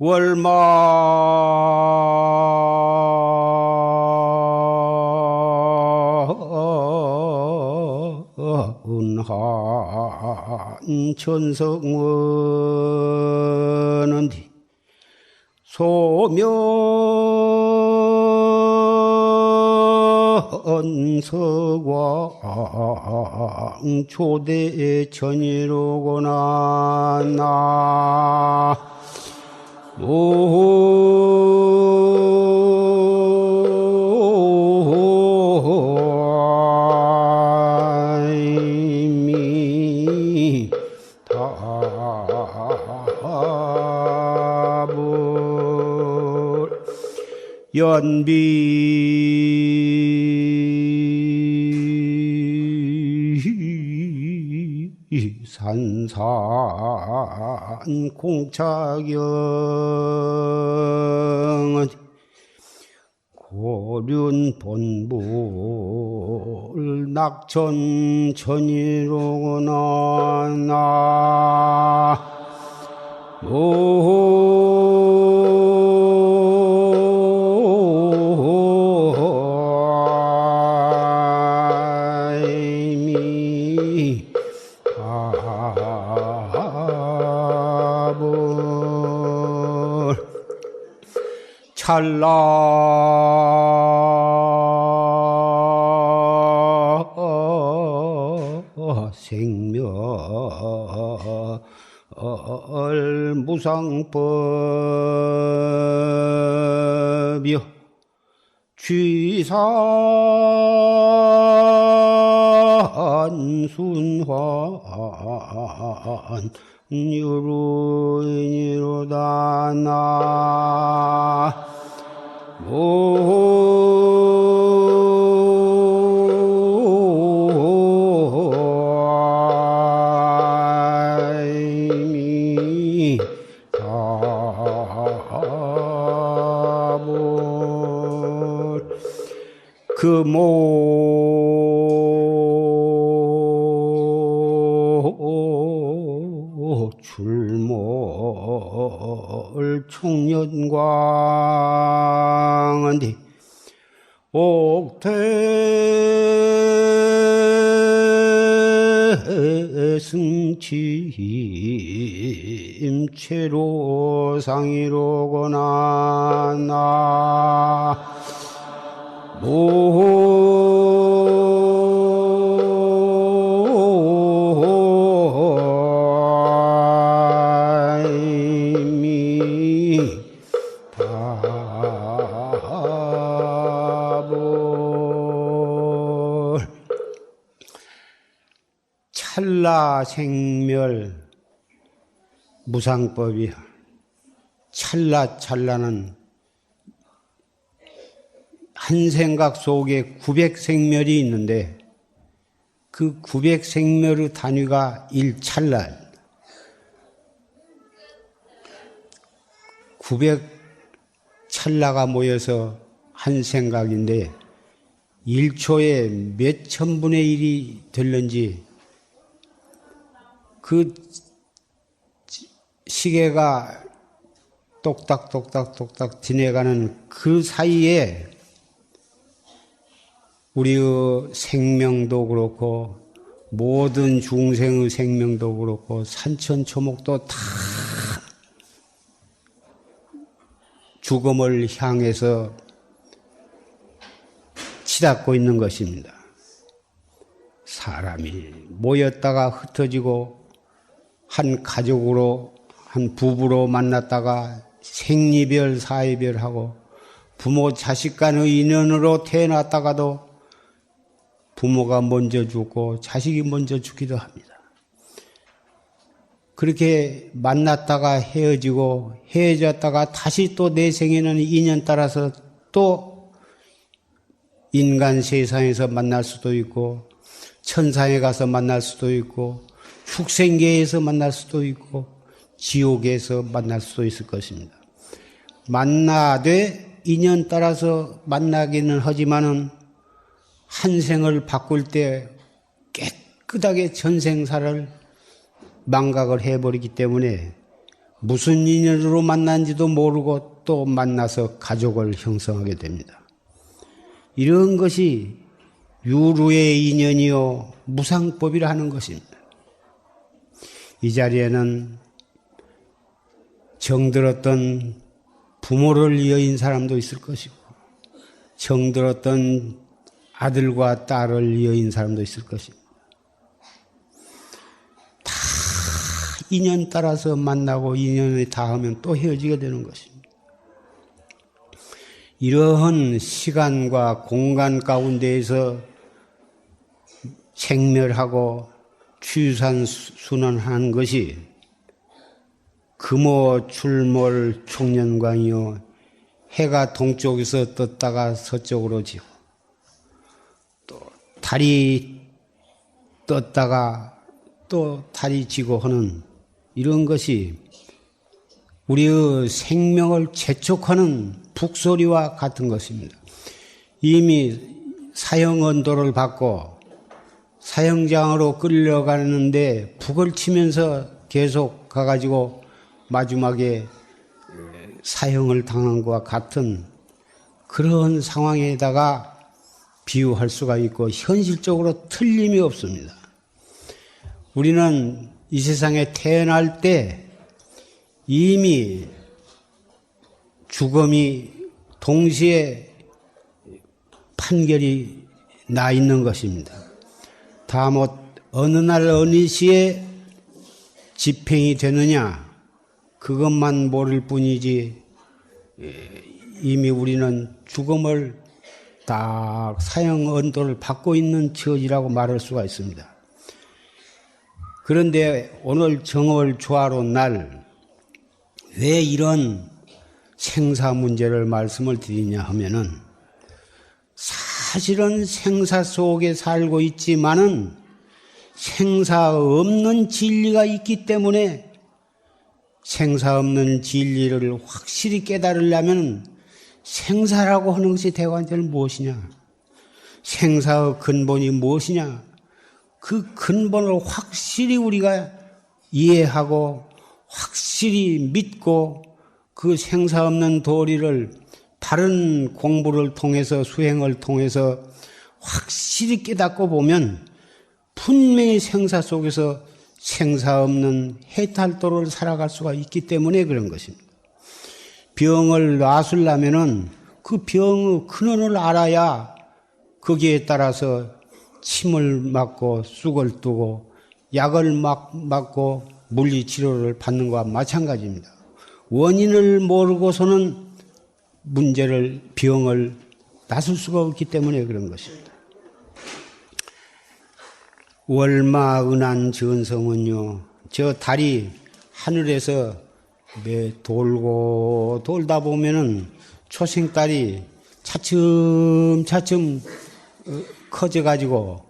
월마 은한 천성원은 소면서광 초대천이로구나 나 오이미 답을 연비 산산 공차경 고륜 본불 낙천 천이로구나 나 찰나 생멸 무상법이여 취산 순환 유루인이로다 나 오이미 답을 금오 출몰 총련광은디 옥태 승침 최로상이로구나 나 찰나생멸 무상법이야. 찰나는 한 생각 속에 900생멸이 있는데 그 900생멸의 단위가 1찰나. 900찰나가 모여서 한 생각인데 1초에 몇 천분의 1이 될는지 그 시계가 똑딱똑딱 지내가는 그 사이에 우리의 생명도 그렇고 모든 중생의 생명도 그렇고 산천초목도 다 죽음을 향해서 치닫고 있는 것입니다. 사람이 모였다가 흩어지고 한 가족으로 한 부부로 만났다가 생이별 사이별하고 부모 자식 간의 인연으로 태어났다가도 부모가 먼저 죽고 자식이 먼저 죽기도 합니다. 그렇게 만났다가 헤어지고 헤어졌다가 다시 또 내 생에는 인연 따라서 또 인간 세상에서 만날 수도 있고 천상에 가서 만날 수도 있고 축생계에서 만날 수도 있고 지옥에서 만날 수도 있을 것입니다. 만나되 인연 따라서 만나기는 하지만은 한 생을 바꿀 때 깨끗하게 전생사를 망각을 해버리기 때문에 무슨 인연으로 만난지도 모르고 또 만나서 가족을 형성하게 됩니다. 이런 것이 유루의 인연이요 무상법이라 하는 것입니다. 이 자리에는 정들었던 부모를 이어인 사람도 있을 것이고 정들었던 아들과 딸을 이어인 사람도 있을 것입니다. 다 인연 따라서 만나고 인연이 닿으면 또 헤어지게 되는 것입니다. 이러한 시간과 공간 가운데에서 생멸하고 취산순환하는 것이 금오 출몰 총년광이요 해가 동쪽에서 떴다가 서쪽으로 지고 또 달이 떴다가 또 달이 지고 하는 이런 것이 우리의 생명을 재촉하는 북소리와 같은 것입니다. 이미 사형언도를 받고 사형장으로 끌려가는데 북을 치면서 계속 가가지고 마지막에 사형을 당한 것과 같은 그런 상황에다가 비유할 수가 있고 현실적으로 틀림이 없습니다. 우리는 이 세상에 태어날 때 이미 죽음이 동시에 판결이 나 있는 것입니다. 다못 어느 날 어느 시에 집행이 되느냐 그것만 모를 뿐이지 이미 우리는 죽음을 딱 사형 언도를 받고 있는 처지라고 말할 수가 있습니다. 그런데 오늘 정월 조화로 날 왜 이런 생사 문제를 말씀을 드리냐 하면은 사실은 생사 속에 살고 있지만은 생사 없는 진리가 있기 때문에 생사 없는 진리를 확실히 깨달으려면 생사라고 하는 것이 대관절 무엇이냐? 생사의 근본이 무엇이냐? 그 근본을 확실히 우리가 이해하고 확실히 믿고 그 생사 없는 도리를 바른 공부를 통해서 수행을 통해서 확실히 깨닫고 보면 분명히 생사 속에서 생사 없는 해탈도를 살아갈 수가 있기 때문에 그런 것입니다. 병을 놔술려면은 그 병의 근원을 알아야 거기에 따라서 침을 맞고 쑥을 두고 약을 맞고 물리치료를 받는 것과 마찬가지입니다. 원인을 모르고서는 문제를 병을 낫을 수가 없기 때문에 그런 것입니다. 월마은한 전성은요 저 달이 하늘에서 매 돌고 돌다 보면은 초생달이 차츰차츰 커져가지고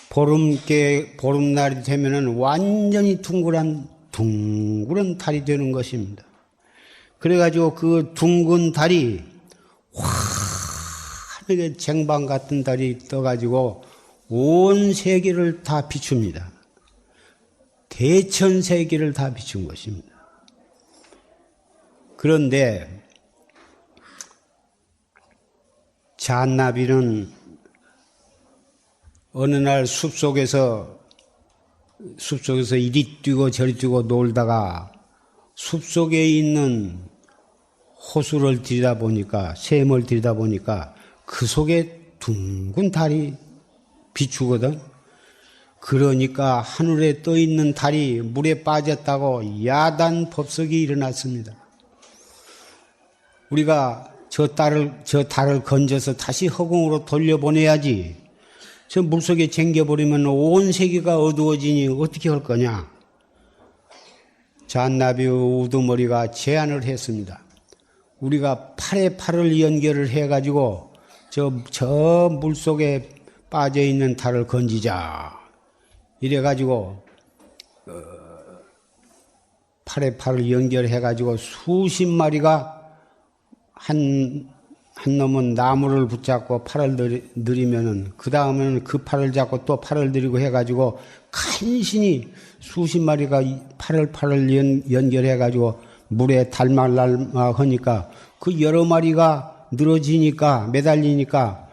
보름날이 되면은 완전히 둥그런 달이 되는 것입니다. 그래가지고 그 둥근 달이 환하게 쟁반 같은 달이 떠가지고 온 세계를 다 비춥니다. 대천 세계를 다 비춘 것입니다. 그런데 잔나비는 어느 날 숲속에서 이리 뛰고 저리 뛰고 놀다가 숲속에 있는 호수를 들여다보니까 샘을 들여다보니까 그 속에 둥근 달이 비추거든. 그러니까 하늘에 떠 있는 달이 물에 빠졌다고 야단 법석이 일어났습니다. 우리가 저 달을 건져서 다시 허공으로 돌려보내야지. 저 물속에 쟁겨버리면 온 세계가 어두워지니 어떻게 할 거냐. 잔나비 우두머리가 제안을 했습니다. 우리가 팔에 팔을 연결을 해가지고 저 물속에 빠져있는 달을 건지자. 이래가지고 팔에 팔을 연결해가지고 수십 마리가 한 한 놈은 나무를 붙잡고 팔을 들이면은 그 다음에는 그 팔을 잡고 또 팔을 들이고 해가지고 간신히 수십 마리가 팔을 연결해가지고 물에 달말날마 하니까 그 여러 마리가 늘어지니까 매달리니까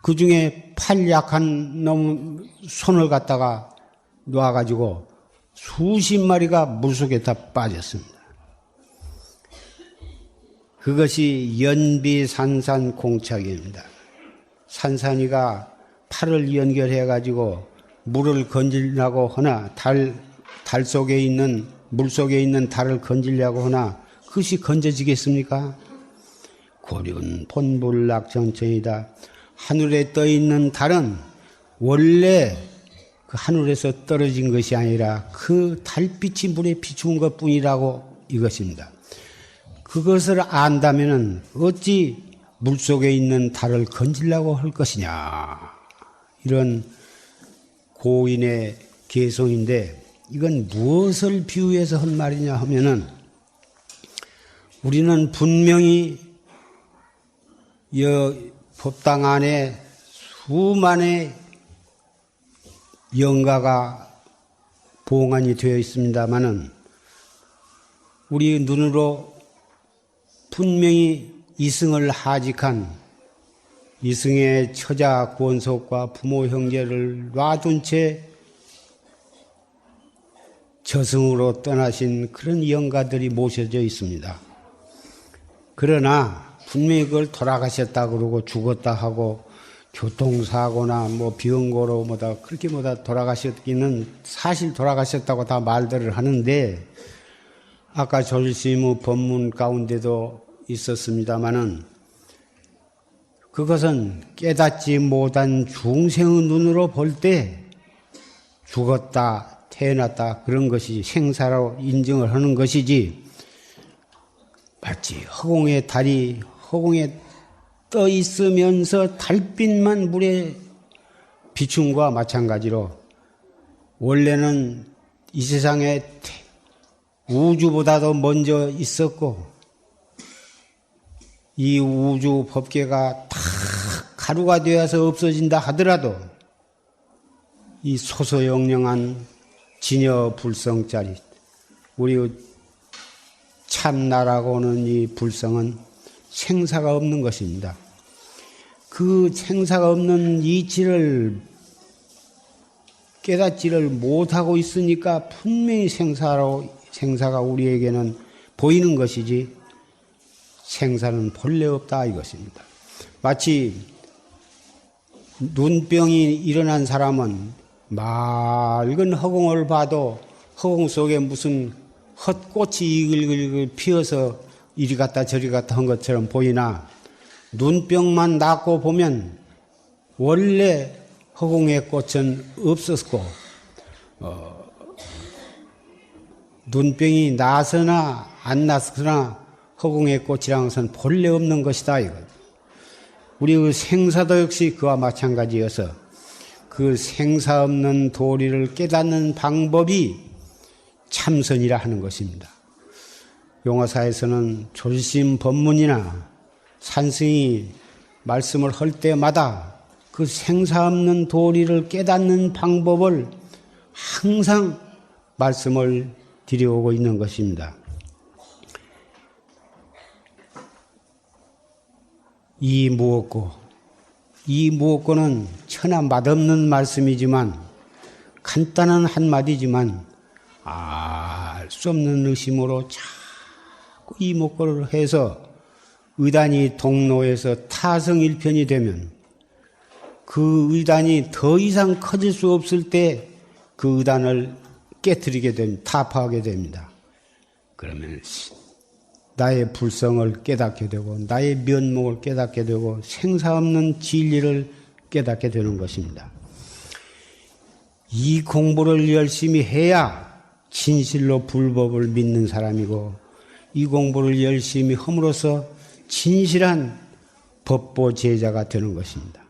그 중에 팔 약한 놈 손을 갖다가 놔가지고 수십 마리가 물속에 다 빠졌습니다. 그것이 연비산산공착입니다. 산산이가 팔을 연결해가지고 물을 건지려고 하나 달 속에 있는 물 속에 있는 달을 건지려고 하나 그것이 건져지겠습니까? 고륜 본불락정천이다. 하늘에 떠 있는 달은 원래 그 하늘에서 떨어진 것이 아니라 그 달빛이 물에 비추은 것 뿐이라고 이것입니다. 그것을 안다면은 어찌 물 속에 있는 달을 건지려고 할 것이냐. 이런 고인의 개성인데 이건 무엇을 비유해서 한 말이냐 하면은 우리는 분명히 이 법당 안에 수만의 영가가 봉안이 되어 있습니다마는 우리 눈으로 분명히 이승을 하직한 이승의 처자 권속과 부모 형제를 놔둔 채 저승으로 떠나신 그런 영가들이 모셔져 있습니다. 그러나 분명히 그걸 돌아가셨다 그러고 죽었다 하고 교통사고나 뭐 병고로 뭐다 그렇게 뭐다 돌아가셨기는 사실 돌아가셨다고 다 말들을 하는데 아까 조실스님의 법문 가운데도 있었습니다마는 그것은 깨닫지 못한 중생의 눈으로 볼 때 죽었다 태어났다 그런 것이 생사로 인정을 하는 것이지 마치 허공의 달이 허공에 떠 있으면서 달빛만 물에 비춘과 마찬가지로 원래는 이 세상에 우주보다도 먼저 있었고 이 우주 법계가 다 가루가 되어서 없어진다 하더라도 이 소소영령한 진여 불성짜리 우리 참나라고는 이 불성은 생사가 없는 것입니다. 그 생사가 없는 이치를 깨닫지를 못하고 있으니까 분명히 생사가 우리에게는 보이는 것이지 생사는 본래 없다 이것입니다. 마치 눈병이 일어난 사람은 맑은 허공을 봐도 허공 속에 무슨 헛꽃이 이글이글 피어서 이리 갔다 저리 갔다 한 것처럼 보이나 눈병만 낫고 보면 원래 허공의 꽃은 없었고 눈병이 나서나 안 나서나 허공의 꽃이라는 것은 본래 없는 것이다 이거. 우리 그 생사도 역시 그와 마찬가지여서 그 생사 없는 도리를 깨닫는 방법이 참선이라 하는 것입니다. 용화사에서는 조실스님 법문이나 산승이 말씀을 할 때마다 그 생사 없는 도리를 깨닫는 방법을 항상 말씀을 드려오고 있는 것입니다. 이 무엇고는 천하 맛없는 말씀이지만 간단한 한마디지만 알 수 없는 의심으로 자꾸 이 무엇고를 해서 의단이 동로에서 타성일편이 되면 그 의단이 더 이상 커질 수 없을 때 그 의단을 깨트리게 됩니다. 타파하게 됩니다. 그러면 나의 불성을 깨닫게 되고 나의 면목을 깨닫게 되고 생사 없는 진리를 깨닫게 되는 것입니다. 이 공부를 열심히 해야 진실로 불법을 믿는 사람이고 이 공부를 열심히 함으로써 진실한 법보 제자가 되는 것입니다.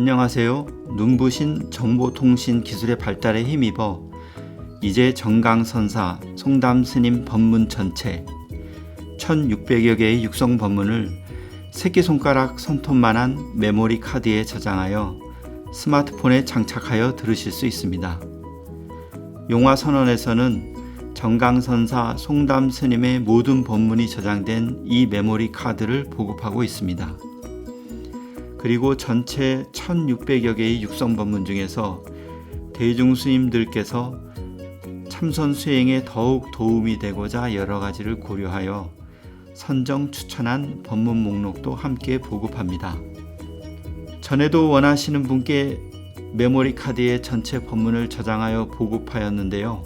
안녕하세요. 눈부신 정보통신 기술의 발달에 힘입어 이제 정강선사 송담스님 법문 전체 1600여 개의 육성 법문을 새끼손가락 손톱만한 메모리 카드에 저장하여 스마트폰에 장착하여 들으실 수 있습니다. 용화선언에서는 정강선사 송담스님의 모든 법문이 저장된 이 메모리 카드를 보급하고 있습니다. 그리고 전체 1600여 개의 육성 법문 중에서 대중스님들께서 참선 수행에 더욱 도움이 되고자 여러 가지를 고려하여 선정 추천한 법문 목록도 함께 보급합니다. 전에도 원하시는 분께 메모리 카드에 전체 법문을 저장하여 보급하였는데요.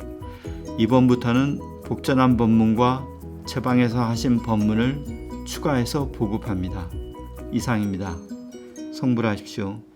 이번부터는 복전한 법문과 제방에서 하신 법문을 추가해서 보급합니다. 이상입니다. 성불하십시오.